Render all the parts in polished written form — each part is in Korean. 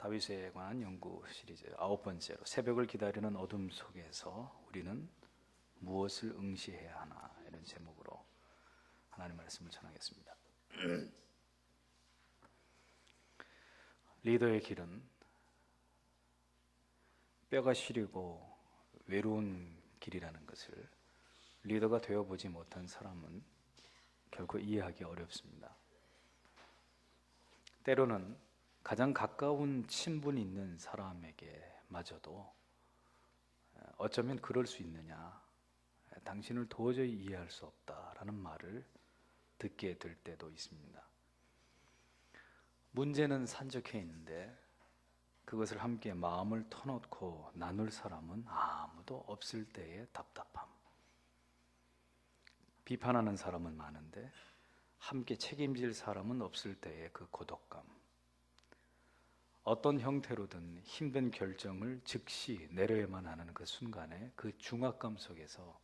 다윗에 관한 연구 시리즈 9번째로 새벽을 기다리는 어둠 속에서 우리는 무엇을 응시해야 하나, 이런 제목으로 하나님의 말씀을 전하겠습니다. 리더의 길은 뼈가 시리고 외로운 길이라는 것을 리더가 되어보지 못한 사람은 결코 이해하기 어렵습니다. 때로는 가장 가까운 친분이 있는 사람에게 마저도 어쩌면 그럴 수 있느냐, 당신을 도저히 이해할 수 없다라는 말을 듣게 될 때도 있습니다. 문제는 산적해 있는데 그것을 함께 마음을 터놓고 나눌 사람은 아무도 없을 때의 답답함, 비판하는 사람은 많은데 함께 책임질 사람은 없을 때의 그 고독감, 어떤 형태로든 힘든 결정을 즉시 내려야만 하는 그 순간에 그 중압감 속에서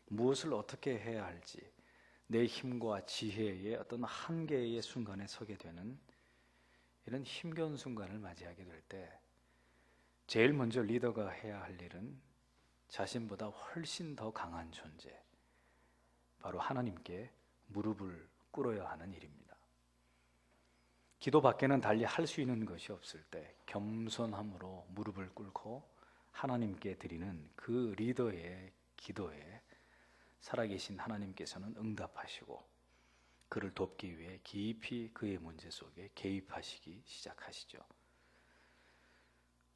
무엇을 어떻게 해야 할지, 내 힘과 지혜의 어떤 한계의 순간에 서게 되는 이런 힘겨운 순간을 맞이하게 될 때 제일 먼저 리더가 해야 할 일은 자신보다 훨씬 더 강한 존재, 바로 하나님께 무릎을 꿇어야 하는 일입니다. 기도 밖에는 달리 할 수 있는 것이 없을 때 겸손함으로 무릎을 꿇고 하나님께 드리는 그 리더의 기도에 살아계신 하나님께서는 응답하시고 그를 돕기 위해 깊이 그의 문제 속에 개입하시기 시작하시죠.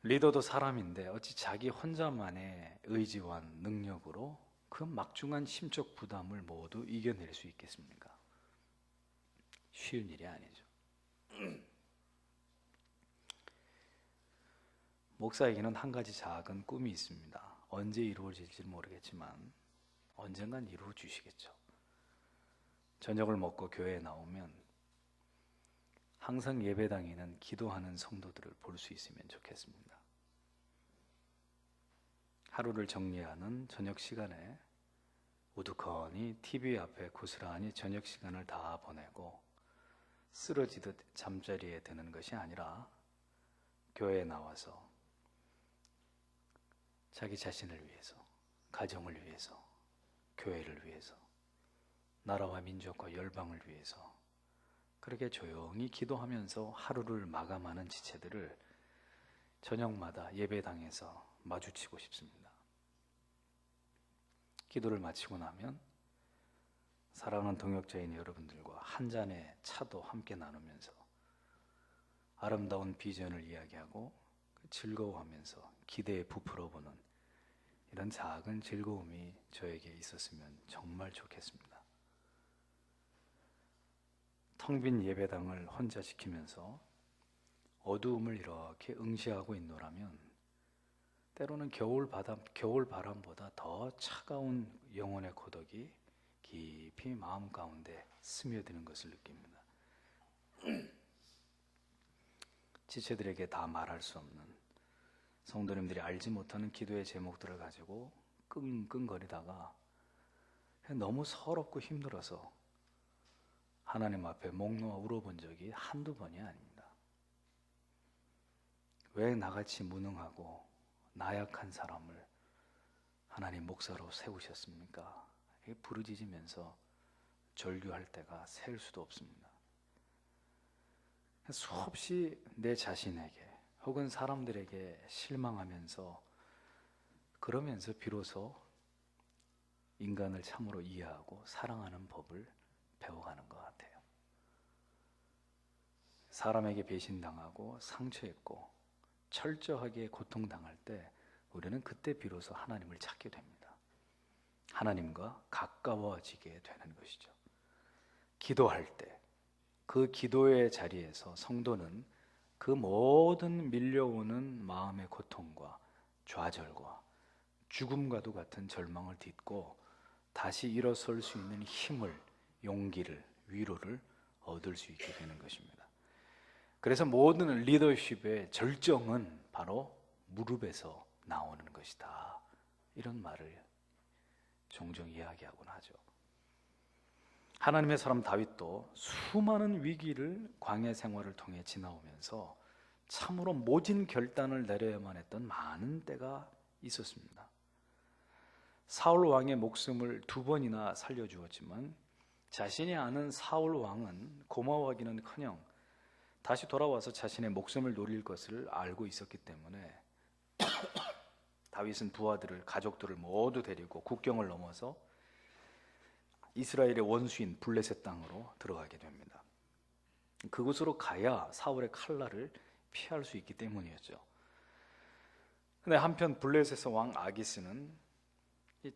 리더도 사람인데 어찌 자기 혼자만의 의지와 능력으로 그 막중한 심적 부담을 모두 이겨낼 수 있겠습니까? 쉬운 일이 아니죠. 목사에게는 한 가지 작은 꿈이 있습니다. 언제 이루어질지 모르겠지만 언젠간 이루어 주시겠죠. 저녁을 먹고 교회에 나오면 항상 예배당에는 기도하는 성도들을 볼 수 있으면 좋겠습니다. 하루를 정리하는 저녁 시간에 우두커니 TV 앞에 고스란히 저녁 시간을 다 보내고 쓰러지듯 잠자리에 드는 것이 아니라 교회에 나와서 자기 자신을 위해서, 가정을 위해서, 교회를 위해서, 나라와 민족과 열방을 위해서 그렇게 조용히 기도하면서 하루를 마감하는 지체들을 저녁마다 예배당에서 마주치고 싶습니다. 기도를 마치고 나면 사랑하는 동역자인 여러분들과 한 잔의 차도 함께 나누면서 아름다운 비전을 이야기하고 즐거워하면서 기대에 부풀어보는 이런 작은 즐거움이 저에게 있었으면 정말 좋겠습니다. 텅 빈 예배당을 혼자 지키면서 어두움을 이렇게 응시하고 있노라면 때로는 겨울 바람보다 더 차가운 영혼의 고독이 깊이 마음 가운데 스며드는 것을 느낍니다. 지체들에게 다 말할 수 없는, 성도님들이 알지 못하는 기도의 제목들을 가지고 끙끙거리다가 너무 서럽고 힘들어서 하나님 앞에 목 놓아 울어본 적이 한두 번이 아닙니다. 왜 나같이 무능하고 나약한 사람을 하나님 목사로 세우셨습니까? 부르짖으면서 절규할 때가 셀 수도 없습니다. 수없이 내 자신에게 혹은 사람들에게 실망하면서 그러면서 비로소 인간을 참으로 이해하고 사랑하는 법을 배워가는 것 같아요. 사람에게 배신당하고 상처입고 철저하게 고통당할 때 우리는 그때 비로소 하나님을 찾게 됩니다. 하나님과 가까워지게 되는 것이죠. 기도할 때 그 기도의 자리에서 성도는 그 모든 밀려오는 마음의 고통과 좌절과 죽음과도 같은 절망을 딛고 다시 일어설 수 있는 힘을, 용기를, 위로를 얻을 수 있게 되는 것입니다. 그래서 모든 리더십의 절정은 바로 무릎에서 나오는 것이다, 이런 말을 종종 이야기하곤 하죠. 하나님의 사람 다윗도 수많은 위기를 광야 생활을 통해 지나오면서 참으로 모진 결단을 내려야만 했던 많은 때가 있었습니다. 사울 왕의 목숨을 2번이나 살려주었지만 자신이 아는 사울 왕은 고마워하기는커녕 다시 돌아와서 자신의 목숨을 노릴 것을 알고 있었기 때문에 다윗은 부하들을, 가족들을 모두 데리고 국경을 넘어서 이스라엘의 원수인 블레셋 땅으로 들어가게 됩니다. 그곳으로 가야 사울의 칼날을 피할 수 있기 때문이었죠. 근데 한편 블레셋의 왕 아기스는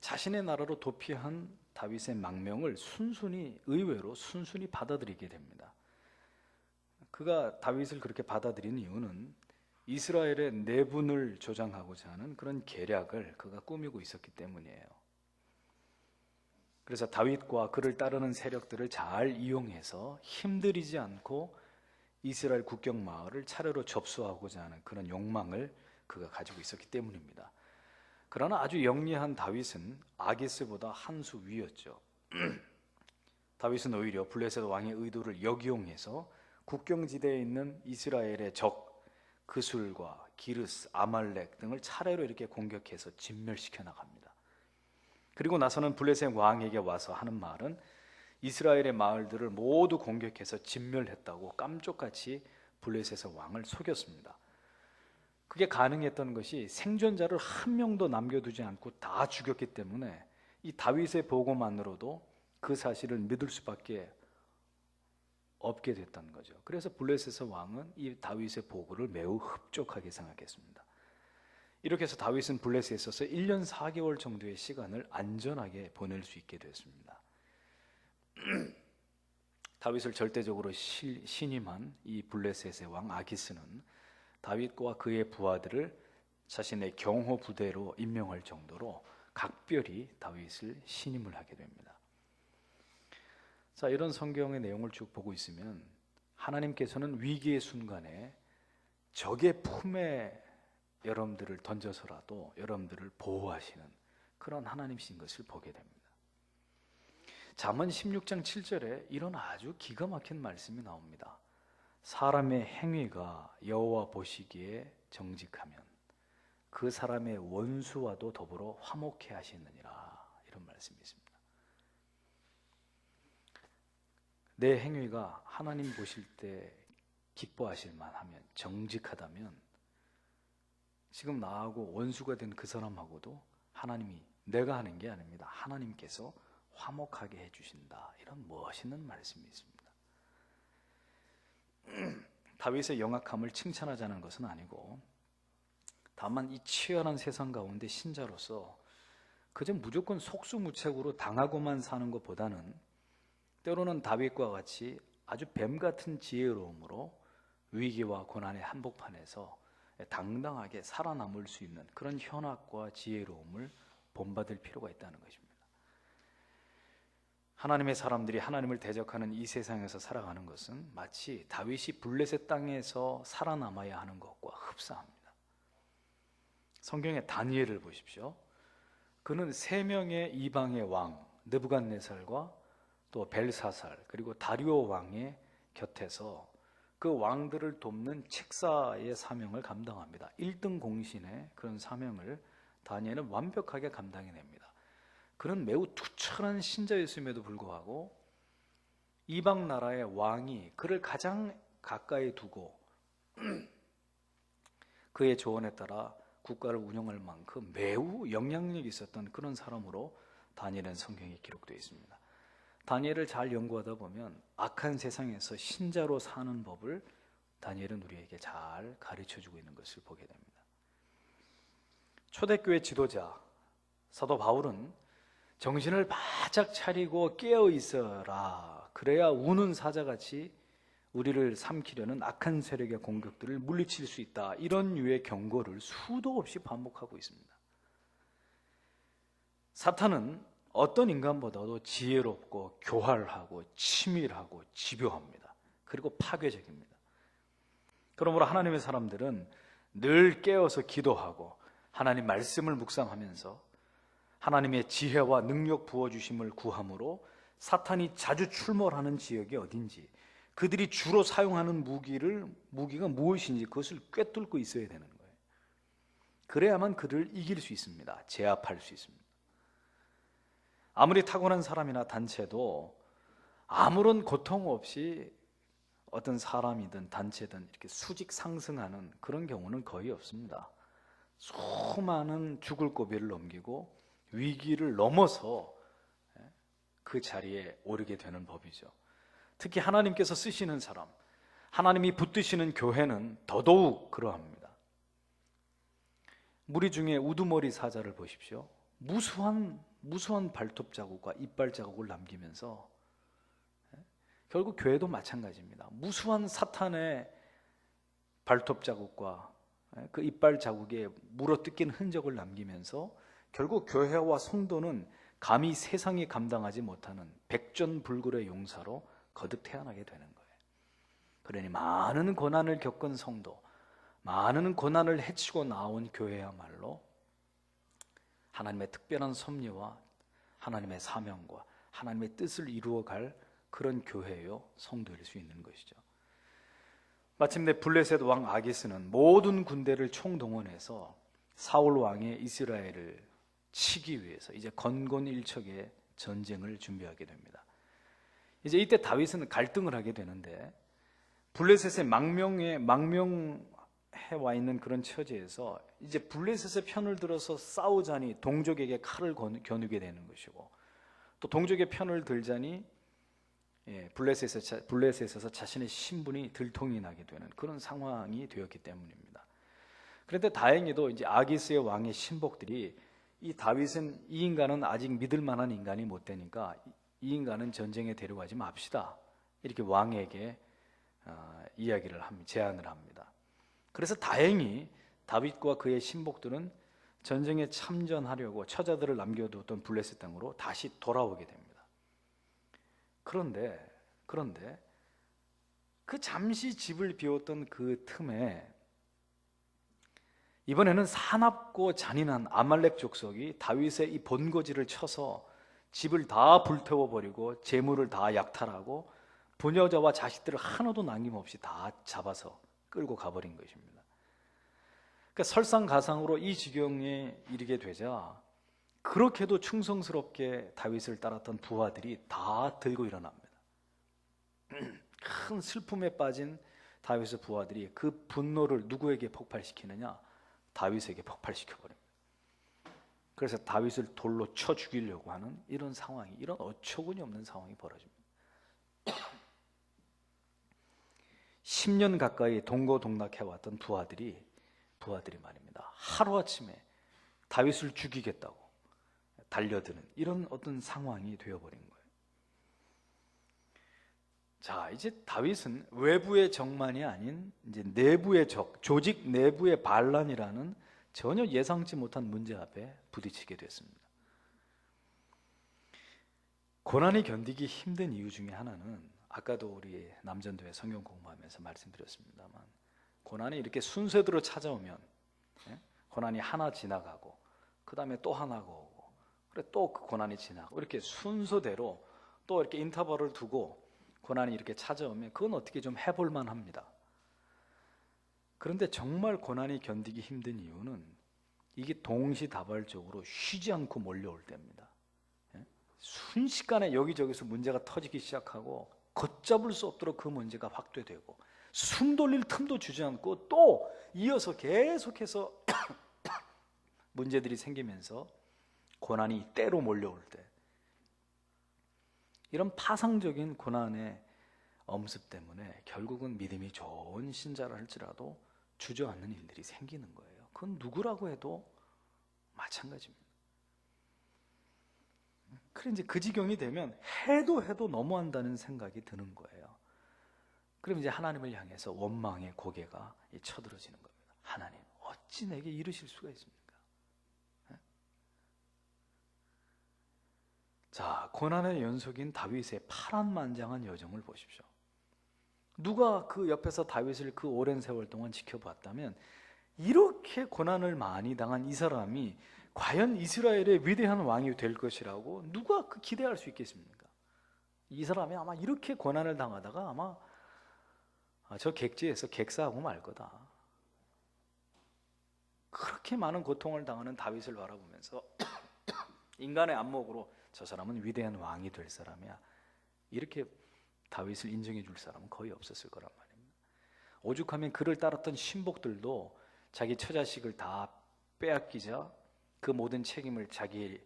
자신의 나라로 도피한 다윗의 망명을 의외로 순순히 받아들이게 됩니다. 그가 다윗을 그렇게 받아들인 이유는 이스라엘의 내분을 조장하고자 하는 그런 계략을 그가 꾸미고 있었기 때문이에요. 그래서 다윗과 그를 따르는 세력들을 잘 이용해서 힘들이지 않고 이스라엘 국경 마을을 차례로 접수하고자 하는 그런 욕망을 그가 가지고 있었기 때문입니다. 그러나 아주 영리한 다윗은 아기스보다 한 수 위였죠. 다윗은 오히려 블레셋 왕의 의도를 역이용해서 국경지대에 있는 이스라엘의 적 그술과 기르스, 아말렉 등을 차례로 이렇게 공격해서 진멸시켜 나갑니다. 그리고 나서는 블레셋 왕에게 와서 하는 말은 이스라엘의 마을들을 모두 공격해서 진멸했다고 깜짝같이 블레셋의 왕을 속였습니다. 그게 가능했던 것이 생존자를 한 명도 남겨두지 않고 다 죽였기 때문에 이 다윗의 보고만으로도 그 사실을 믿을 수밖에 없게 됐던 거죠. 그래서 블레셋의 왕은 이 다윗의 보고를 매우 흡족하게 생각했습니다. 이렇게 해서 다윗은 블레셋에 있어서 1년 4개월 정도의 시간을 안전하게 보낼 수 있게 됐습니다. 다윗을 절대적으로 신임한 이 블레셋의 왕 아기스는 다윗과 그의 부하들을 자신의 경호 부대로 임명할 정도로 각별히 다윗을 신임을 하게 됩니다. 자, 이런 성경의 내용을 쭉 보고 있으면 하나님께서는 위기의 순간에 적의 품에 여러분들을 던져서라도 여러분들을 보호하시는 그런 하나님이신 것을 보게 됩니다. 잠언 16장 7절에 이런 아주 기가 막힌 말씀이 나옵니다. 사람의 행위가 여호와 보시기에 정직하면 그 사람의 원수와도 더불어 화목해 하시느니라, 이런 말씀이 있습니다. 내 행위가 하나님 보실 때 기뻐하실 만하면, 정직하다면 지금 나하고 원수가 된 그 사람하고도 하나님이, 내가 하는 게 아닙니다, 하나님께서 화목하게 해주신다, 이런 멋있는 말씀이 있습니다. 다윗의 영악함을 칭찬하자는 것은 아니고, 다만 이 치열한 세상 가운데 신자로서 그저 무조건 속수무책으로 당하고만 사는 것보다는 때로는 다윗과 같이 아주 뱀같은 지혜로움으로 위기와 고난의 한복판에서 당당하게 살아남을 수 있는 그런 현학과 지혜로움을 본받을 필요가 있다는 것입니다. 하나님의 사람들이 하나님을 대적하는 이 세상에서 살아가는 것은 마치 다윗이 블레셋 땅에서 살아남아야 하는 것과 흡사합니다. 성경의 다니엘을 보십시오. 그는 3명의 이방의 왕 느부갓네살과 또 벨사살 그리고 다리오 왕의 곁에서 그 왕들을 돕는 책사의 사명을 감당합니다. 1등 공신의 그런 사명을 다니엘은 완벽하게 감당해냅니다. 그는 매우 투철한 신자였음에도 불구하고 이방 나라의 왕이 그를 가장 가까이 두고 그의 조언에 따라 국가를 운영할 만큼 매우 영향력이 있었던 그런 사람으로 다니엘은 성경에 기록되어 있습니다. 다니엘을 잘 연구하다 보면 악한 세상에서 신자로 사는 법을 다니엘은 우리에게 잘 가르쳐주고 있는 것을 보게 됩니다. 초대교회 지도자 사도 바울은 정신을 바짝 차리고 깨어 있어라, 그래야 우는 사자같이 우리를 삼키려는 악한 세력의 공격들을 물리칠 수 있다, 이런 유의 경고를 수도 없이 반복하고 있습니다. 사탄은 어떤 인간보다도 지혜롭고 교활하고 치밀하고 집요합니다. 그리고 파괴적입니다. 그러므로 하나님의 사람들은 늘 깨어서 기도하고 하나님 말씀을 묵상하면서 하나님의 지혜와 능력 부어주심을 구함으로 사탄이 자주 출몰하는 지역이 어딘지, 그들이 주로 사용하는 무기가 무엇인지 그것을 꿰뚫고 있어야 되는 거예요. 그래야만 그를 이길 수 있습니다. 제압할 수 있습니다. 아무리 타고난 사람이나 단체도 아무런 고통 없이 어떤 사람이든 단체든 이렇게 수직 상승하는 그런 경우는 거의 없습니다. 수많은 죽을 고비를 넘기고 위기를 넘어서 그 자리에 오르게 되는 법이죠. 특히 하나님께서 쓰시는 사람, 하나님이 붙드시는 교회는 더더욱 그러합니다. 무리 중에 우두머리 사자를 보십시오. 무수한 발톱 자국과 이빨 자국을 남기면서, 결국 교회도 마찬가지입니다. 무수한 사탄의 발톱 자국과 그 이빨 자국에 물어뜯긴 흔적을 남기면서 결국 교회와 성도는 감히 세상이 감당하지 못하는 백전불굴의 용사로 거듭 태어나게 되는 거예요. 그러니 많은 고난을 겪은 성도, 많은 고난을 헤치고 나온 교회야말로 하나님의 특별한 섭리와 하나님의 사명과 하나님의 뜻을 이루어갈 그런 교회요 성도일 수 있는 것이죠. 마침내 블레셋 왕 아기스는 모든 군대를 총동원해서 사울 왕의 이스라엘을 치기 위해서 이제 건곤일척의 전쟁을 준비하게 됩니다. 이제 이때 다윗은 갈등을 하게 되는데, 블레셋의 망명해 와 있는 그런 처지에서 이제 블레셋의 편을 들어서 싸우자니 동족에게 칼을 겨누게 되는 것이고, 또 동족의 편을 들자니 블레셋에서 자신의 신분이 들통이 나게 되는 그런 상황이 되었기 때문입니다. 그런데 다행히도 이제 아기스의 왕의 신복들이 이 다윗은 이 인간은 아직 믿을 만한 인간이 못 되니까 이 인간은 전쟁에 데려가지 맙시다, 이렇게 왕에게 제안을 합니다. 그래서 다행히 다윗과 그의 신복들은 전쟁에 참전하려고 처자들을 남겨두었던 블레셋 땅으로 다시 돌아오게 됩니다. 그런데 그 잠시 집을 비웠던 그 틈에 이번에는 사납고 잔인한 아말렉 족속이 다윗의 이 본거지를 쳐서 집을 다 불태워버리고 재물을 다 약탈하고 부녀자와 자식들을 하나도 남김없이 다 잡아서 끌고 가버린 것입니다. 그러니까 설상가상으로 이 지경에 이르게 되자 그렇게도 충성스럽게 다윗을 따랐던 부하들이 다 들고 일어납니다. 큰 슬픔에 빠진 다윗의 부하들이 그 분노를 누구에게 폭발시키느냐? 다윗에게 폭발시켜버립니다. 그래서 다윗을 돌로 쳐 죽이려고 하는 이런 상황이, 이런 어처구니 없는 상황이 벌어집니다. 10년 가까이 동고동락해왔던 부하들이 말입니다, 하루아침에 다윗을 죽이겠다고 달려드는 이런 어떤 상황이 되어버린 거예요. 자, 이제 다윗은 외부의 적만이 아닌 이제 내부의 적, 조직 내부의 반란이라는 전혀 예상치 못한 문제 앞에 부딪히게 됐습니다. 고난이 견디기 힘든 이유 중에 하나는, 아까도 우리 남전도회 성경 공부하면서 말씀드렸습니다만, 고난이 이렇게 순서대로 찾아오면 고난이 하나 지나가고 그 다음에 또 하나가 오고, 그래 또 그 고난이 지나가고, 이렇게 순서대로 또 이렇게 인터벌을 두고 고난이 이렇게 찾아오면 그건 어떻게 좀 해볼만 합니다. 그런데 정말 고난이 견디기 힘든 이유는 이게 동시다발적으로 쉬지 않고 몰려올 때입니다. 순식간에 여기저기서 문제가 터지기 시작하고 걷잡을 수 없도록 그 문제가 확대되고 숨 돌릴 틈도 주지 않고 또 이어서 계속해서 문제들이 생기면서 고난이 때로 몰려올 때, 이런 파상적인 고난의 엄습 때문에 결국은 믿음이 좋은 신자라 할지라도 주저앉는 일들이 생기는 거예요. 그건 누구라고 해도 마찬가지입니다. 그래 이제 그 지경이 되면 해도 너무한다는 생각이 드는 거예요. 그럼 이제 하나님을 향해서 원망의 고개가 쳐들어지는 겁니다. 하나님, 어찌 내게 이르실 수가 있습니까? 자, 고난의 연속인 다윗의 파란만장한 여정을 보십시오. 누가 그 옆에서 다윗을 그 오랜 세월 동안 지켜봤다면 이렇게 고난을 많이 당한 이 사람이 과연 이스라엘의 위대한 왕이 될 것이라고 누가 기대할 수 있겠습니까? 이 사람이 아마 이렇게 고난을 당하다가 아마 저 객지에서 객사하고 말 거다. 그렇게 많은 고통을 당하는 다윗을 바라보면서 인간의 안목으로 저 사람은 위대한 왕이 될 사람이야, 이렇게 다윗을 인정해 줄 사람은 거의 없었을 거란 말입니다. 오죽하면 그를 따랐던 신복들도 자기 처자식을 다 빼앗기자 그 모든 책임을 자기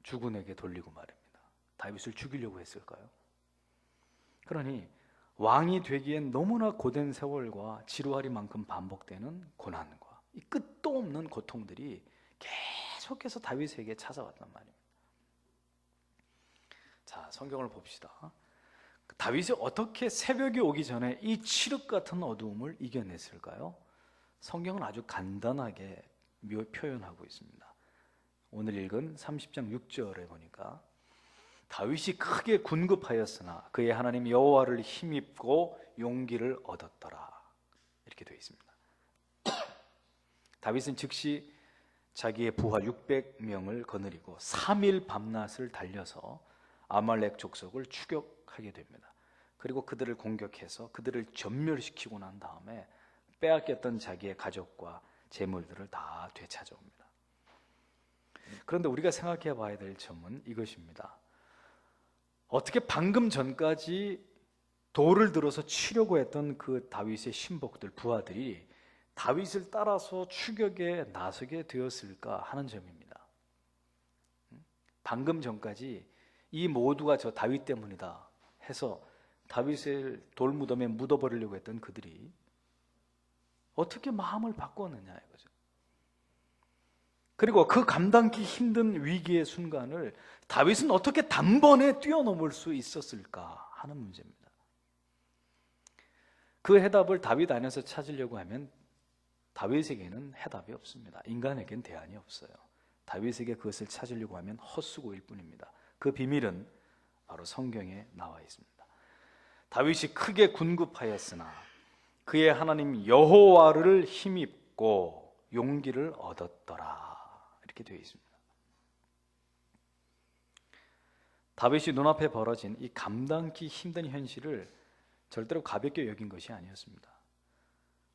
주군에게 돌리고 말입니다. 다윗을 죽이려고 했을까요? 그러니 왕이 되기엔 너무나 고된 세월과 지루하리만큼 반복되는 고난과 이 끝도 없는 고통들이 계속해서 다윗에게 찾아왔단 말입니다. 자, 성경을 봅시다. 다윗이 어떻게 새벽이 오기 전에 이 칠흑 같은 어두움을 이겨냈을까요? 성경은 아주 간단하게 표현하고 있습니다. 오늘 읽은 30장 6절에 보니까 다윗이 크게 군급하였으나 그의 하나님 여호와를 힘입고 용기를 얻었더라, 이렇게 되어 있습니다. 다윗은 즉시 자기의 부하 600명을 거느리고 3일 밤낮을 달려서 아말렉 족속을 추격하게 됩니다. 그리고 그들을 공격해서 그들을 전멸시키고 난 다음에 빼앗겼던 자기의 가족과 재물들을 다 되찾아옵니다. 그런데 우리가 생각해 봐야 될 점은 이것입니다. 어떻게 방금 전까지 돌을 들어서 치려고 했던 그 다윗의 신복들, 부하들이 다윗을 따라서 추격에 나서게 되었을까 하는 점입니다. 방금 전까지 이 모두가 저 다윗 때문이다 해서 다윗을 돌무덤에 묻어버리려고 했던 그들이 어떻게 마음을 바꿨느냐 이거죠. 그리고 그 감당기 힘든 위기의 순간을 다윗은 어떻게 단번에 뛰어넘을 수 있었을까 하는 문제입니다. 그 해답을 다윗 안에서 찾으려고 하면 다윗에게는 해답이 없습니다. 인간에겐 대안이 없어요. 다윗에게 그것을 찾으려고 하면 헛수고일 뿐입니다. 그 비밀은 바로 성경에 나와 있습니다. 다윗이 크게 군급하였으나 그의 하나님 여호와를 힘입고 용기를 얻었더라, 이렇게 되어 있습니다. 다윗이 눈앞에 벌어진 이 감당기 힘든 현실을 절대로 가볍게 여긴 것이 아니었습니다.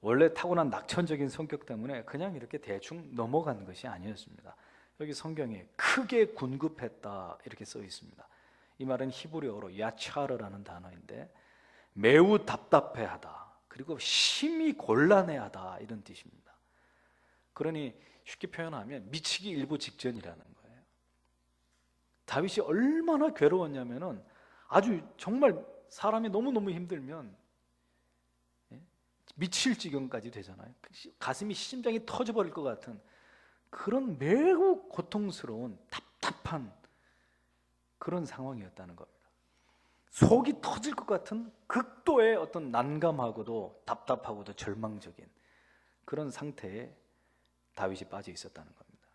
원래 타고난 낙천적인 성격 때문에 그냥 이렇게 대충 넘어간 것이 아니었습니다. 여기 성경에 크게 군급했다 이렇게 써 있습니다. 이 말은 히브리어로 야차르라는 단어인데 매우 답답해하다, 그리고 심히 곤란해하다 이런 뜻입니다. 그러니 쉽게 표현하면 미치기 일보 직전이라는 거예요. 다윗이 얼마나 괴로웠냐면은 아주 정말 사람이 너무너무 힘들면 미칠 지경까지 되잖아요. 가슴이 심장이 터져버릴 것 같은 그런 매우 고통스러운 답답한 그런 상황이었다는 겁니다. 속이 터질 것 같은 극도의 어떤 난감하고도 답답하고도 절망적인 그런 상태에 다윗이 빠져 있었다는 겁니다.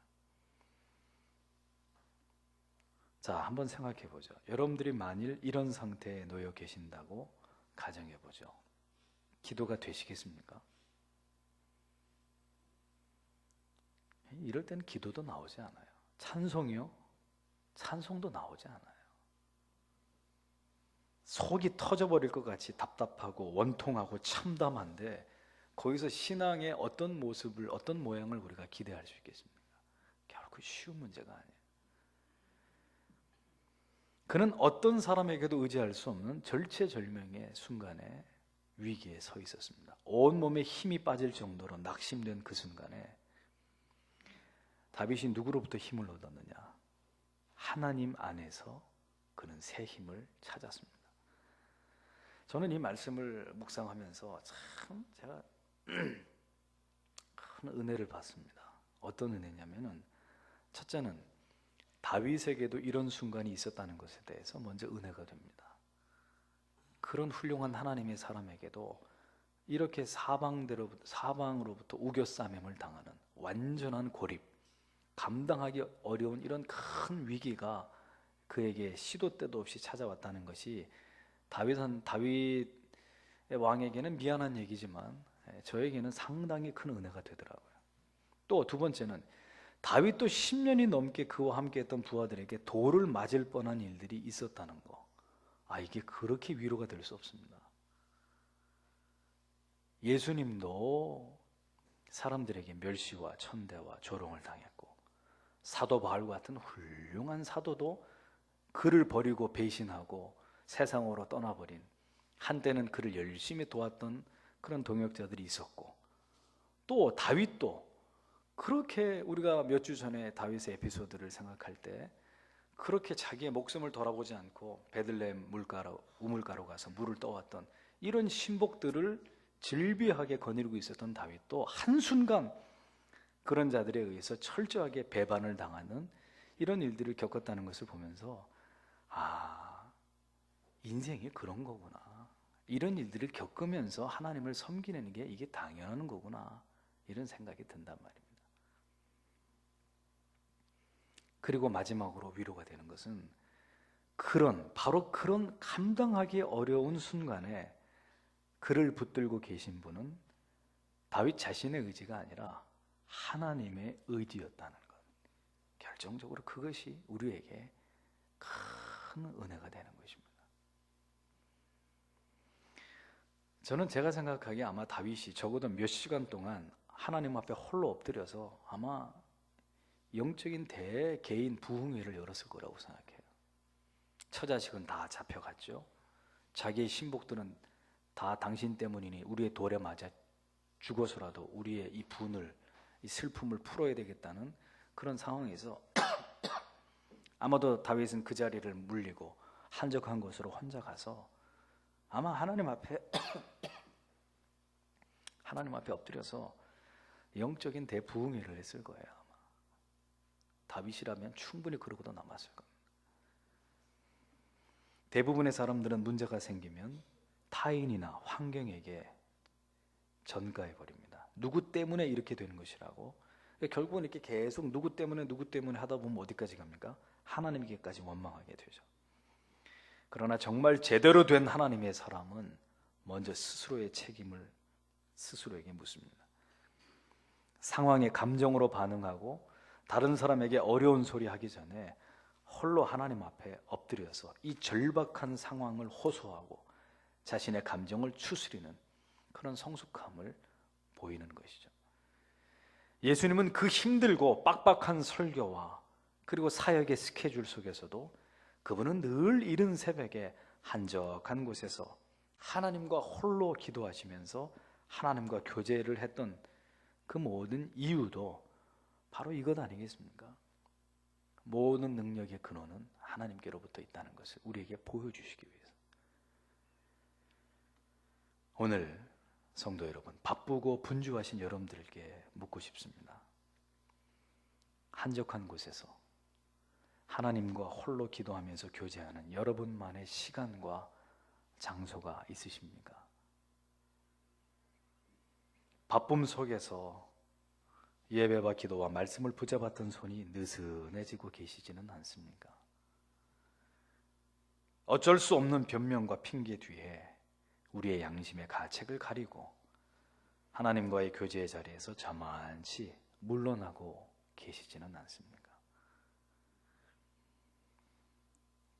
자, 한번 생각해 보죠. 여러분들이 만일 이런 상태에 놓여 계신다고 가정해 보죠. 기도가 되시겠습니까? 이럴 때는 기도도 나오지 않아요. 찬송이요? 찬송도 나오지 않아요. 속이 터져버릴 것 같이 답답하고 원통하고 참담한데 거기서 신앙의 어떤 모습을, 어떤 모양을 우리가 기대할 수 있겠습니까? 결코 쉬운 문제가 아니에요. 그는 어떤 사람에게도 의지할 수 없는 절체절명의 순간에 위기에 서 있었습니다. 온몸에 힘이 빠질 정도로 낙심된 그 순간에 다윗이 누구로부터 힘을 얻었느냐? 하나님 안에서 그는 새 힘을 찾았습니다. 저는 이 말씀을 묵상하면서 참 제가 큰 은혜를 받습니다. 어떤 은혜냐면은 첫째는 다윗에게도 이런 순간이 있었다는 것에 대해서 먼저 은혜가 됩니다. 그런 훌륭한 하나님의 사람에게도 이렇게 사방으로부터 우겨싸매을 당하는 완전한 고립, 감당하기 어려운 이런 큰 위기가 그에게 시도 때도 없이 찾아왔다는 것이 다윗의 왕에게는 미안한 얘기지만 저에게는 상당히 큰 은혜가 되더라고요. 또 두 번째는 다윗도 10년이 넘게 그와 함께했던 부하들에게 돌을 맞을 뻔한 일들이 있었다는 거. 이게 그렇게 위로가 될 수 없습니다. 예수님도 사람들에게 멸시와 천대와 조롱을 당했고, 사도 바울과 같은 훌륭한 사도도 그를 버리고 배신하고 세상으로 떠나버린, 한때는 그를 열심히 도왔던 그런 동역자들이 있었고, 또 다윗도 그렇게 우리가 몇 주 전에 다윗의 에피소드를 생각할 때 그렇게 자기의 목숨을 돌아보지 않고 베들레헴 우물가로 가서 물을 떠왔던 이런 신복들을 질비하게 거느리고 있었던 다윗도 한순간 그런 자들에 의해서 철저하게 배반을 당하는 이런 일들을 겪었다는 것을 보면서 인생이 그런 거구나, 이런 일들을 겪으면서 하나님을 섬기는 게 이게 당연한 거구나, 이런 생각이 든단 말입니다. 그리고 마지막으로 위로가 되는 것은 바로 그런 감당하기 어려운 순간에 그를 붙들고 계신 분은 다윗 자신의 의지가 아니라 하나님의 의지였다는 것. 결정적으로 그것이 우리에게 큰 은혜가 되는 것입니다. 저는 제가 생각하기에 아마 다윗이 적어도 몇 시간 동안 하나님 앞에 홀로 엎드려서 아마 영적인 대개인 부흥회를 열었을 거라고 생각해요. 처자식은 다 잡혀갔죠. 자기의 신복들은 다 당신 때문이니 우리의 돌에 맞아 죽어서라도 우리의 이 분을, 이 슬픔을 풀어야 되겠다는 그런 상황에서 아마도 다윗은 그 자리를 물리고 한적한 곳으로 혼자 가서 아마 하나님 앞에 엎드려서 영적인 대부흥회를 했을 거예요. 아마 다윗이라면 충분히 그러고도 남았을 겁니다. 대부분의 사람들은 문제가 생기면 타인이나 환경에게 전가해 버립니다. 누구 때문에 이렇게 되는 것이라고. 결국은 이렇게 계속 누구 때문에 하다 보면 어디까지 갑니까? 하나님께까지 원망하게 되죠. 그러나 정말 제대로 된 하나님의 사람은 먼저 스스로의 책임을 스스로에게 묻습니다. 상황에 감정으로 반응하고 다른 사람에게 어려운 소리 하기 전에 홀로 하나님 앞에 엎드려서 이 절박한 상황을 호소하고 자신의 감정을 추스리는 그런 성숙함을 보이는 것이죠. 예수님은 그 힘들고 빡빡한 설교와 그리고 사역의 스케줄 속에서도 그분은 늘 이른 새벽에 한적한 곳에서 하나님과 홀로 기도하시면서 하나님과 교제를 했던 그 모든 이유도 바로 이것 아니겠습니까? 모든 능력의 근원은 하나님께로부터 있다는 것을 우리에게 보여주시기 위해서. 오늘 성도 여러분, 바쁘고 분주하신 여러분들에게 묻고 싶습니다. 한적한 곳에서 하나님과 홀로 기도하면서 교제하는 여러분만의 시간과 장소가 있으십니까? 바쁨 속에서 예배와 기도와 말씀을 붙잡았던 손이 느슨해지고 계시지는 않습니까? 어쩔 수 없는 변명과 핑계 뒤에 우리의 양심의 가책을 가리고 하나님과의 교제의 자리에서 저만치 물러나고 계시지는 않습니까?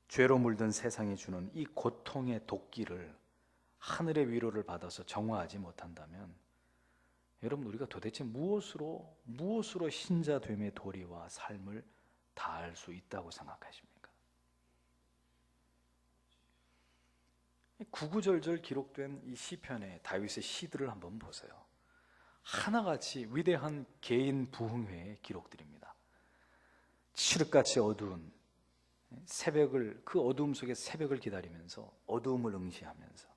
죄로 물든 세상이 주는 이 고통의 도끼를 하늘의 위로를 받아서 정화하지 못한다면 여러분, 우리가 도대체 무엇으로 신자됨의 도리와 삶을 다할 수 있다고 생각하십니까? 구구절절 기록된 이 시편의 다윗의 시들을 한번 보세요. 하나같이 위대한 개인 부흥회의 기록들입니다. 칠흑같이 어두운 새벽을, 그 어두움 속에 새벽을 기다리면서 어두움을 응시하면서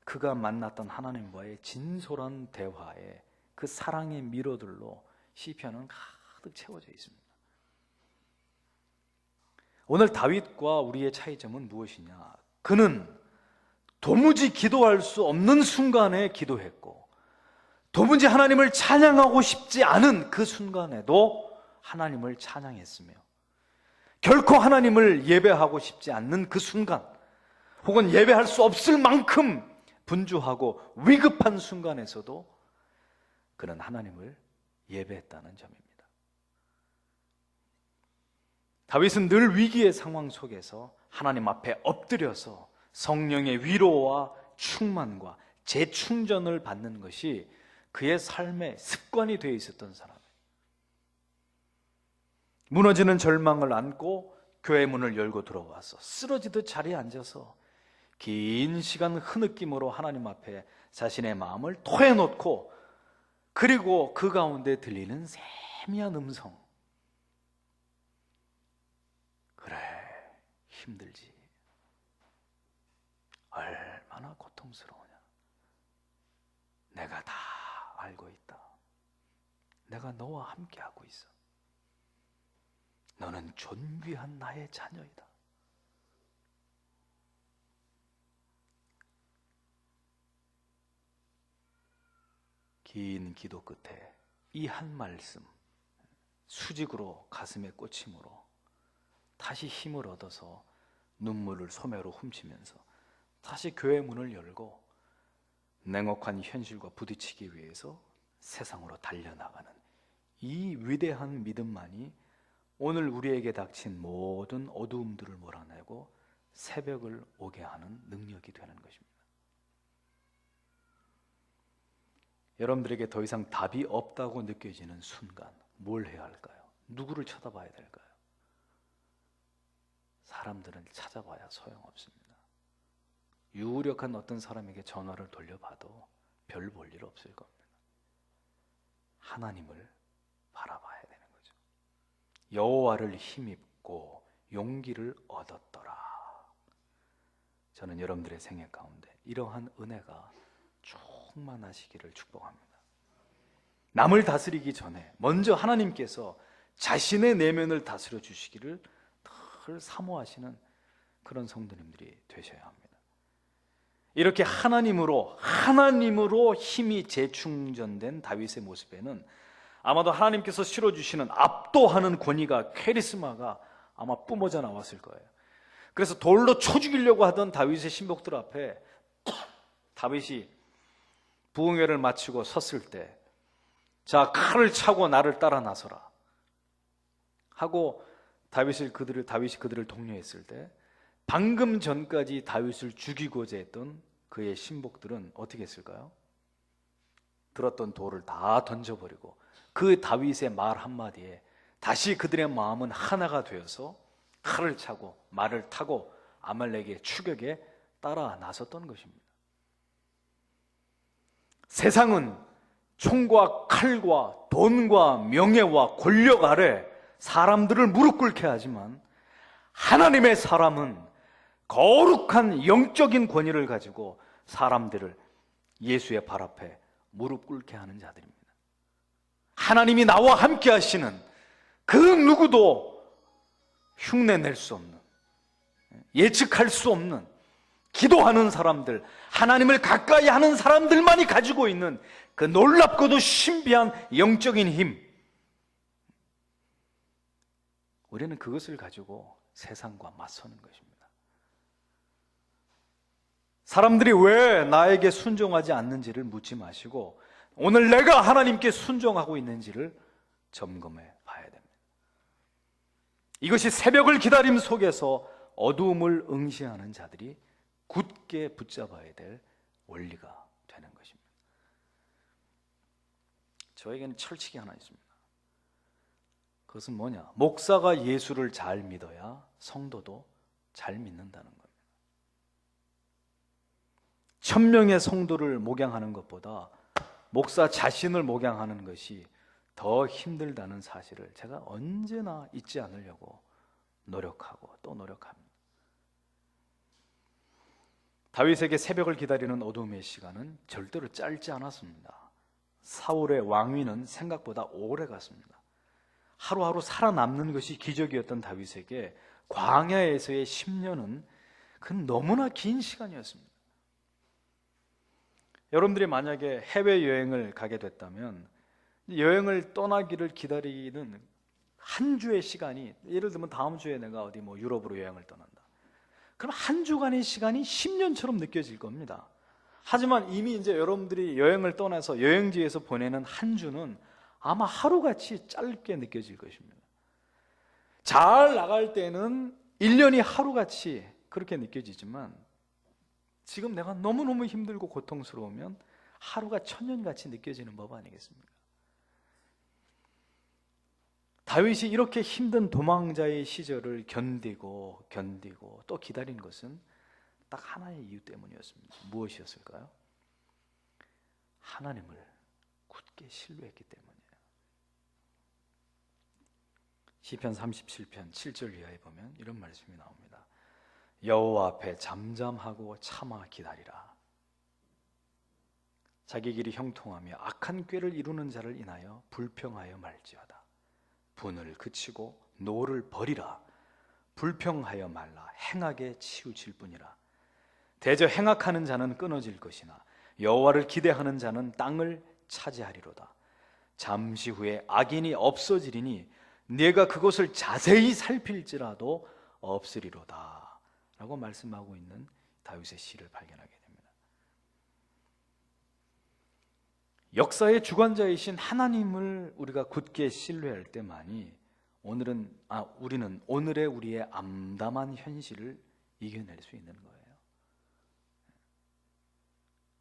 그가 만났던 하나님과의 진솔한 대화에 그 사랑의 미로들로 시편은 가득 채워져 있습니다. 오늘 다윗과 우리의 차이점은 무엇이냐? 그는 도무지 기도할 수 없는 순간에 기도했고 도무지 하나님을 찬양하고 싶지 않은 그 순간에도 하나님을 찬양했으며 결코 하나님을 예배하고 싶지 않는 그 순간, 혹은 예배할 수 없을 만큼 분주하고 위급한 순간에서도 그는 하나님을 예배했다는 점입니다. 다윗은 늘 위기의 상황 속에서 하나님 앞에 엎드려서 성령의 위로와 충만과 재충전을 받는 것이 그의 삶의 습관이 되어 있었던 사람이에요. 무너지는 절망을 안고 교회 문을 열고 들어와서 쓰러지듯 자리에 앉아서 긴 시간 흐느낌으로 하나님 앞에 자신의 마음을 토해놓고, 그리고 그 가운데 들리는 세미한 음성, 그래, 힘들지, 얼마나 고통스러우냐, 내가 다 알고 있다, 내가 너와 함께하고 있어, 너는 존귀한 나의 자녀이다. 긴 기도 끝에 이 한 말씀, 수직으로 가슴에 꽂힘으로 다시 힘을 얻어서 눈물을 소매로 훔치면서 다시 교회 문을 열고 냉혹한 현실과 부딪히기 위해서 세상으로 달려나가는 이 위대한 믿음만이 오늘 우리에게 닥친 모든 어두움들을 몰아내고 새벽을 오게 하는 능력이 되는 것입니다. 여러분들에게 더 이상 답이 없다고 느껴지는 순간 뭘 해야 할까요? 누구를 쳐다봐야 될까요? 사람들은 찾아봐야 소용없습니다. 유력한 어떤 사람에게 전화를 돌려봐도 별 볼 일 없을 겁니다. 하나님을 바라봐야 되는 거죠. 여호와를 힘입고 용기를 얻었더라. 저는 여러분들의 생애 가운데 이러한 은혜가 충만하시기를 축복합니다. 남을 다스리기 전에 먼저 하나님께서 자신의 내면을 다스려 주시기를 늘 사모하시는 그런 성도님들이 되셔야 합니다. 이렇게 하나님으로 힘이 재충전된 다윗의 모습에는 아마도 하나님께서 실어주시는 압도하는 권위가, 카리스마가 아마 뿜어져 나왔을 거예요. 그래서 돌로 쳐 죽이려고 하던 다윗의 신복들 앞에 다윗이 부흥회를 마치고 섰을 때, 자, 칼을 차고 나를 따라 나서라 하고 다윗이 그들을 독려했을 때, 방금 전까지 다윗을 죽이고자 했던 그의 신복들은 어떻게 했을까요? 들었던 돌을 다 던져버리고 그 다윗의 말 한마디에 다시 그들의 마음은 하나가 되어서 칼을 차고 말을 타고 아말렉의 추격에 따라 나섰던 것입니다. 세상은 총과 칼과 돈과 명예와 권력 아래 사람들을 무릎 꿇게 하지만, 하나님의 사람은 거룩한 영적인 권위를 가지고 사람들을 예수의 발 앞에 무릎 꿇게 하는 자들입니다. 하나님이 나와 함께 하시는 그 누구도 흉내낼 수 없는, 예측할 수 없는, 기도하는 사람들, 하나님을 가까이 하는 사람들만이 가지고 있는 그 놀랍고도 신비한 영적인 힘, 우리는 그것을 가지고 세상과 맞서는 것입니다. 사람들이 왜 나에게 순종하지 않는지를 묻지 마시고 오늘 내가 하나님께 순종하고 있는지를 점검해 봐야 됩니다. 이것이 새벽을 기다림 속에서 어두움을 응시하는 자들이 굳게 붙잡아야 될 원리가 되는 것입니다. 저에게는 철칙이 하나 있습니다. 그것은 뭐냐? 목사가 예수를 잘 믿어야 성도도 잘 믿는다는 겁니다. 1000명의 성도를 목양하는 것보다 목사 자신을 목양하는 것이 더 힘들다는 사실을 제가 언제나 잊지 않으려고 노력하고 또 노력합니다. 다윗에게 새벽을 기다리는 어둠의 시간은 절대로 짧지 않았습니다. 사울의 왕위는 생각보다 오래 갔습니다. 하루하루 살아남는 것이 기적이었던 다윗에게 광야에서의 10년은 그건 너무나 긴 시간이었습니다. 여러분들이 만약에 해외여행을 가게 됐다면 여행을 떠나기를 기다리는 한 주의 시간이, 예를 들면 다음 주에 내가 어디 유럽으로 여행을 떠난다. 그럼 한 주간의 시간이 10년처럼 느껴질 겁니다. 하지만 이미 이제 여러분들이 여행을 떠나서 여행지에서 보내는 한 주는 아마 하루같이 짧게 느껴질 것입니다. 잘 나갈 때는 1년이 하루같이 그렇게 느껴지지만 지금 내가 너무너무 힘들고 고통스러우면 하루가 천년같이 느껴지는 법 아니겠습니까? 다윗이 이렇게 힘든 도망자의 시절을 견디고 또 기다린 것은 딱 하나의 이유 때문이었습니다. 무엇이었을까요? 하나님을 굳게 신뢰했기 때문이에요. 시편 37편 7절 이하에 보면 이런 말씀이 나옵니다. 여호와 앞에 잠잠하고 참아 기다리라. 자기 길이 형통하며 악한 꾀를 이루는 자를 인하여 불평하여 말지어다. 분을 그치고 노를 버리라. 불평하여 말라. 행하게 치우칠 뿐이라. 대저 행악하는 자는 끊어질 것이나 여호와를 기대하는 자는 땅을 차지하리로다. 잠시 후에 악인이 없어지리니 네가 그것을 자세히 살필지라도 없으리로다 라고 말씀하고 있는 다윗의 시를 발견하게 됩니다. 역사의 주관자이신 하나님을 우리가 굳게 신뢰할 때만이 우리는 오늘의 우리의 암담한 현실을 이겨낼 수 있는 거예요.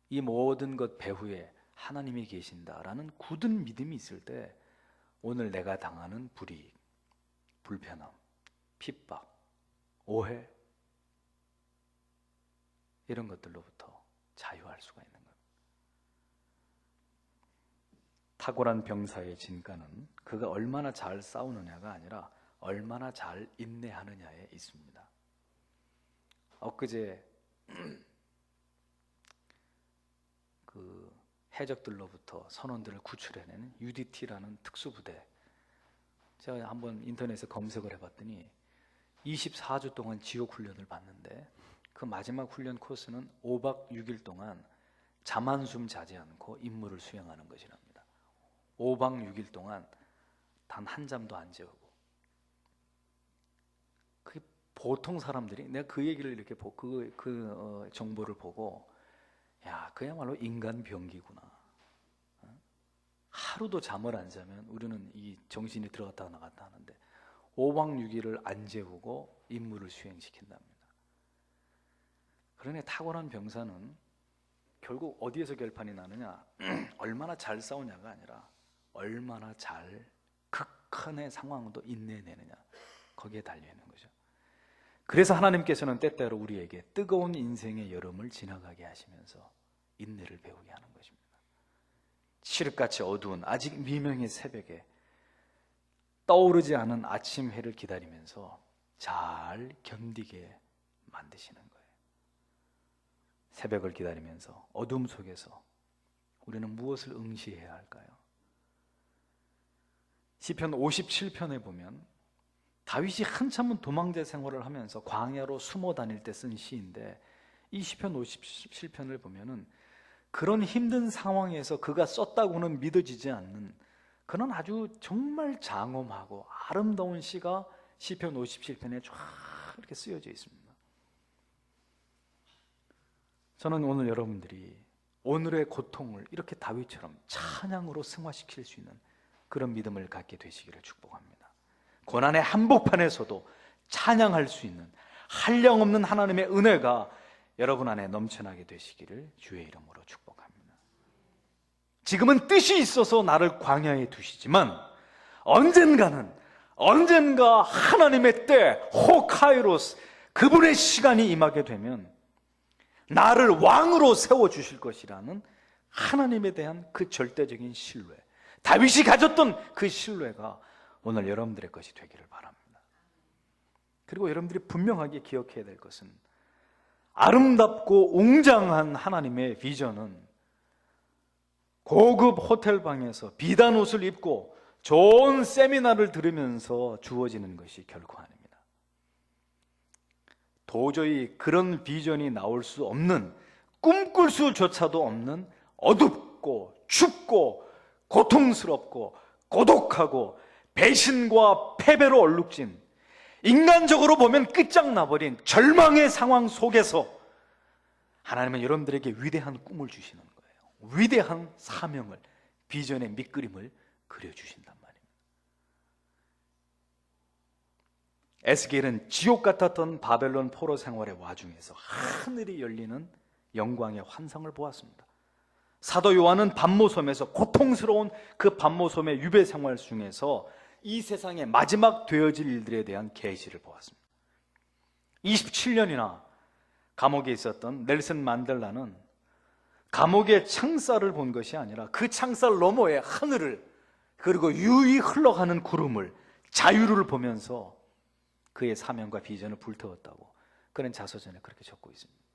이 모든 것 배후에 하나님이 계신다라는 굳은 믿음이 있을 때 오늘 내가 당하는 불이익, 불편함, 핍박, 오해 이런 것들로부터 자유할 수가 있는 거예요. 탁월한 병사의 진가는 그가 얼마나 잘 싸우느냐가 아니라 얼마나 잘 인내하느냐에 있습니다. 엊그제 그 해적들로부터 선원들을 구출해내는 UDT라는 특수부대, 제가 한번 인터넷에 검색을 해봤더니 24주 동안 지옥 훈련을 받는데 그 마지막 훈련 코스는 5박 6일 동안 잠 한숨 자지 않고 임무를 수행하는 것이랍니다. 5박 6일 동안 단 한 잠도 안 재우고. 그게 보통 사람들이, 내가 그 얘기를 이렇게 정보를 보고 야, 그야말로 인간 병기구나. 하루도 잠을 안 자면 우리는 이 정신이 들어갔다 나갔다 하는데 5박 6일을 안 재우고 임무를 수행시킨답니다. 그러니 탁월한 병사는 결국 어디에서 결판이 나느냐? 얼마나 잘 싸우냐가 아니라 얼마나 잘 극한의 상황도 인내내느냐, 거기에 달려있는 거죠. 그래서 하나님께서는 때때로 우리에게 뜨거운 인생의 여름을 지나가게 하시면서 인내를 배우게 하는 것입니다. 칠흑같이 어두운 아직 미명의 새벽에 떠오르지 않은 아침 해를 기다리면서 잘 견디게 만드시는 거예요. 새벽을 기다리면서 어둠 속에서 우리는 무엇을 응시해야 할까요? 시편 57편에 보면 다윗이 한참은 도망자 생활을 하면서 광야로 숨어 다닐 때 쓴 시인데, 이 시편 57편을 보면은 그런 힘든 상황에서 그가 썼다고는 믿어지지 않는 그런 아주 정말 장엄하고 아름다운 시가 시편 57편에 쫙 이렇게 쓰여져 있습니다. 저는 오늘 여러분들이 오늘의 고통을 이렇게 다윗처럼 찬양으로 승화시킬 수 있는 그런 믿음을 갖게 되시기를 축복합니다. 고난의 한복판에서도 찬양할 수 있는 한량없는 하나님의 은혜가 여러분 안에 넘쳐나게 되시기를 주의 이름으로 축복합니다. 지금은 뜻이 있어서 나를 광야에 두시지만 언젠가 하나님의 때 호카이로스, 그분의 시간이 임하게 되면 나를 왕으로 세워주실 것이라는 하나님에 대한 그 절대적인 신뢰, 다윗이 가졌던 그 신뢰가 오늘 여러분들의 것이 되기를 바랍니다. 그리고 여러분들이 분명하게 기억해야 될 것은 아름답고 웅장한 하나님의 비전은 고급 호텔방에서 비단 옷을 입고 좋은 세미나를 들으면서 주어지는 것이 결코 아닙니다. 도저히 그런 비전이 나올 수 없는, 꿈꿀 수조차도 없는 어둡고 춥고 고통스럽고 고독하고 배신과 패배로 얼룩진, 인간적으로 보면 끝장나버린 절망의 상황 속에서 하나님은 여러분들에게 위대한 꿈을 주시는 거예요. 위대한 사명을, 비전의 밑그림을 그려주신단 말입니다. 에스겔은 지옥 같았던 바벨론 포로 생활의 와중에서 하늘이 열리는 영광의 환상을 보았습니다. 사도 요한은 반모섬에서 고통스러운 그 반모섬의 유배 생활 중에서 이 세상의 마지막 되어질 일들에 대한 계시를 보았습니다. 27년이나 감옥에 있었던 넬슨 만델라는 감옥의 창살을 본 것이 아니라 그 창살 너머의 하늘을, 그리고 유유히 흘러가는 구름을, 자유를 보면서 그의 사명과 비전을 불태웠다고 그는 자서전에 그렇게 적고 있습니다.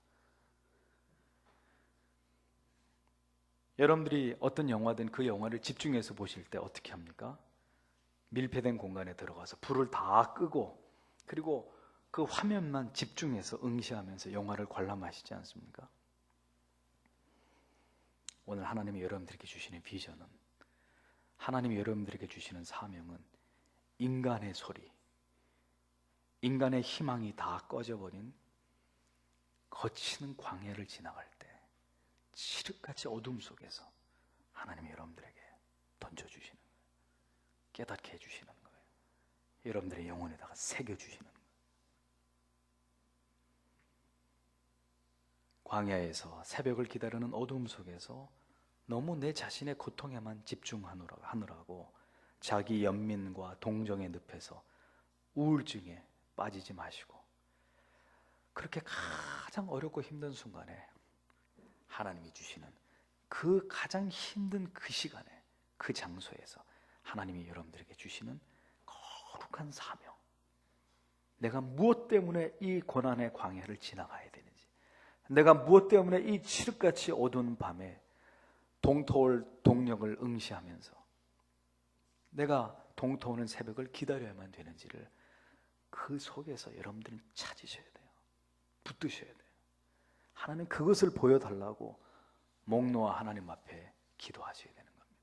여러분들이 어떤 영화든 그 영화를 집중해서 보실 때 어떻게 합니까? 밀폐된 공간에 들어가서 불을 다 끄고, 그리고 그 화면만 집중해서 응시하면서 영화를 관람하시지 않습니까? 오늘 하나님이 여러분들에게 주시는 비전은, 하나님이 여러분들에게 주시는 사명은 인간의 소리, 인간의 희망이 다 꺼져버린 거치는 광야를 지나갈 때 칠흑같이 어둠 속에서 하나님이 여러분들에게 던져주시는 거예요. 깨닫게 해주시는 거예요. 여러분들의 영혼에다가 새겨주시는 거예요. 광야에서 새벽을 기다리는 어둠 속에서 너무 내 자신의 고통에만 집중하느라고 자기 연민과 동정의 늪에서 우울증에 빠지지 마시고, 그렇게 가장 어렵고 힘든 순간에 하나님이 주시는 그 가장 힘든 그 시간에, 그 장소에서 하나님이 여러분들에게 주시는 거룩한 사명, 내가 무엇 때문에 이 고난의 광야를 지나가야 되는지, 내가 무엇 때문에 이 칠흑같이 어두운 밤에 동토올 동력을 응시하면서 내가 동토오는 새벽을 기다려야만 되는지를 그 속에서 여러분들은 찾으셔야 돼요. 붙드셔야 돼요. 하나님 그것을 보여달라고 목 놓아 하나님 앞에 기도하셔야 되는 겁니다.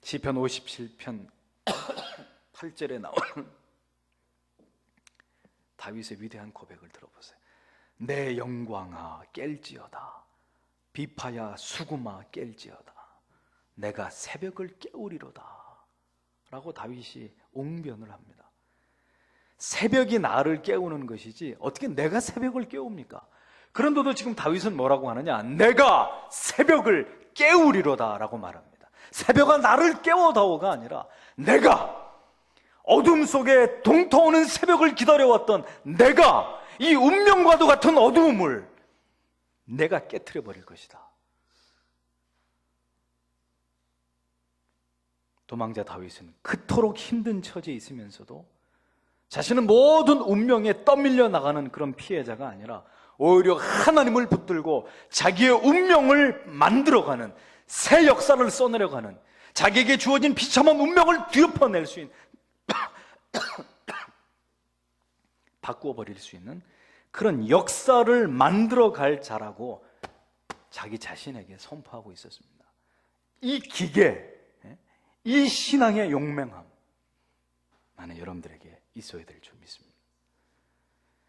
시편 57편 8절에 나오는 다윗의 위대한 고백을 들어보세요. 내 영광아 깰지어다, 비파야 수구마 깰지어다, 내가 새벽을 깨우리로다 라고 다윗이 옹변을 합니다. 새벽이 나를 깨우는 것이지 어떻게 내가 새벽을 깨웁니까? 그런데도 지금 다윗은 뭐라고 하느냐? 내가 새벽을 깨우리로다 라고 말합니다. 새벽아 나를 깨워다오가 아니라 내가 어둠 속에 동토오는 새벽을 기다려왔던 내가 이 운명과도 같은 어두움을 내가 깨트려 버릴 것이다. 도망자 다윗은 그토록 힘든 처지에 있으면서도 자신은 모든 운명에 떠밀려 나가는 그런 피해자가 아니라 오히려 하나님을 붙들고 자기의 운명을 만들어가는, 새 역사를 써내려가는, 자기에게 주어진 비참한 운명을 뒤엎어낼 수 있는 바꾸어버릴 수 있는 그런 역사를 만들어갈 자라고 자기 자신에게 선포하고 있었습니다. 이 기계, 이 신앙의 용맹함, 나는 여러분들에게 있어야 될 줄 믿습니다.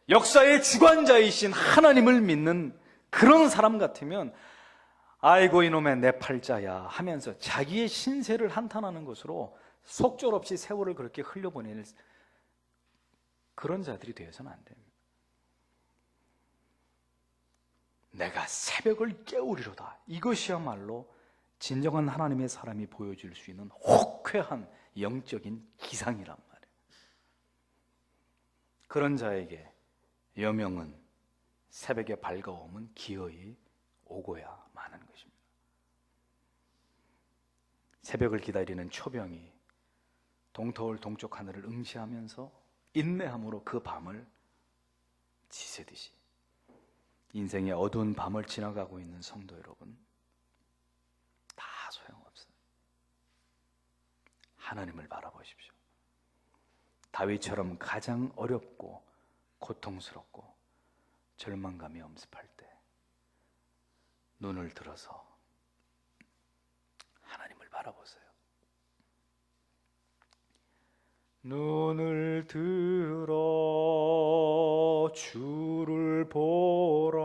역사의 주관자이신 하나님을 믿는 그런 사람 같으면 아이고 이놈의 내 팔자야 하면서 자기의 신세를 한탄하는 것으로 속절없이 세월을 그렇게 흘려보낼 그런 자들이 되어서는 안 됩니다. 내가 새벽을 깨우리로다, 이것이야말로 진정한 하나님의 사람이 보여줄 수 있는 호쾌한 영적인 기상이란 말이에요. 그런 자에게 여명은, 새벽의 밝아옴은 기어이 오고야 마는 것입니다. 새벽을 기다리는 초병이 동토울 동쪽 하늘을 응시하면서 인내함으로 그 밤을 지새듯이 인생의 어두운 밤을 지나가고 있는 성도 여러분, 다 소용없어요. 하나님을 바라보십시오. 다윗처럼 가장 어렵고 고통스럽고 절망감이 엄습할 때 눈을 들어서 하나님을 바라보세요. 눈을 들어 주를 보라,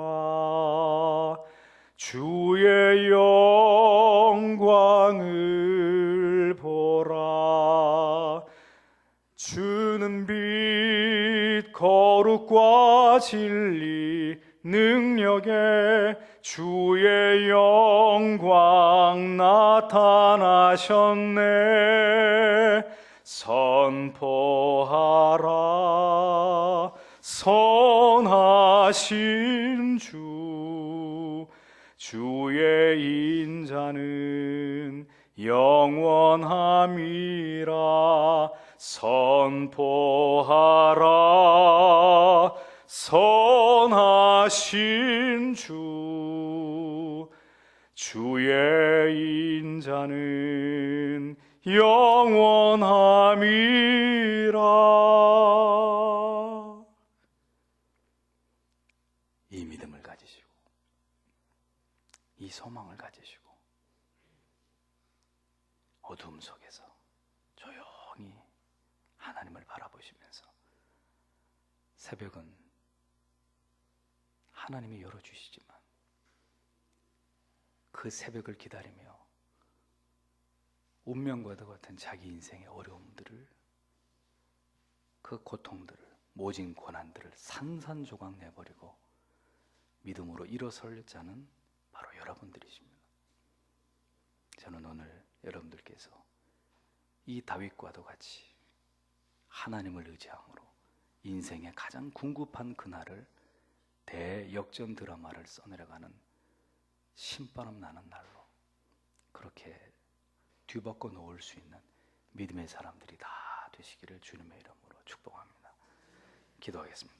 주의 영광을 보라. 주는 거룩과 진리 능력에 주의 영광 나타나셨네. 선포하라 선하신 주, 주의 인자는 영원함이라. 선포하라 선하신 주, 주의 인자는 영원함이라. 이 믿음을 가지시고 이 소망을 가지시고 어둠 속에서 조용히 하나님을 바라보시면서 새벽은 하나님이 열어주시지만 그 새벽을 기다리며 운명과도 같은 자기 인생의 어려움들을, 그 고통들을, 모진 고난들을 산산조각 내버리고 믿음으로 일어설 자는 바로 여러분들이십니다. 저는 오늘 여러분들께서 이 다윗과도 같이 하나님을 의지함으로 인생의 가장 궁극한 그날을, 대역전 드라마를 써내려가는 신바람 나는 날로 그렇게 뒤바꿔 놓을 수 있는 믿음의 사람들이 다 되시기를 주님의 이름으로 축복합니다. 기도하겠습니다.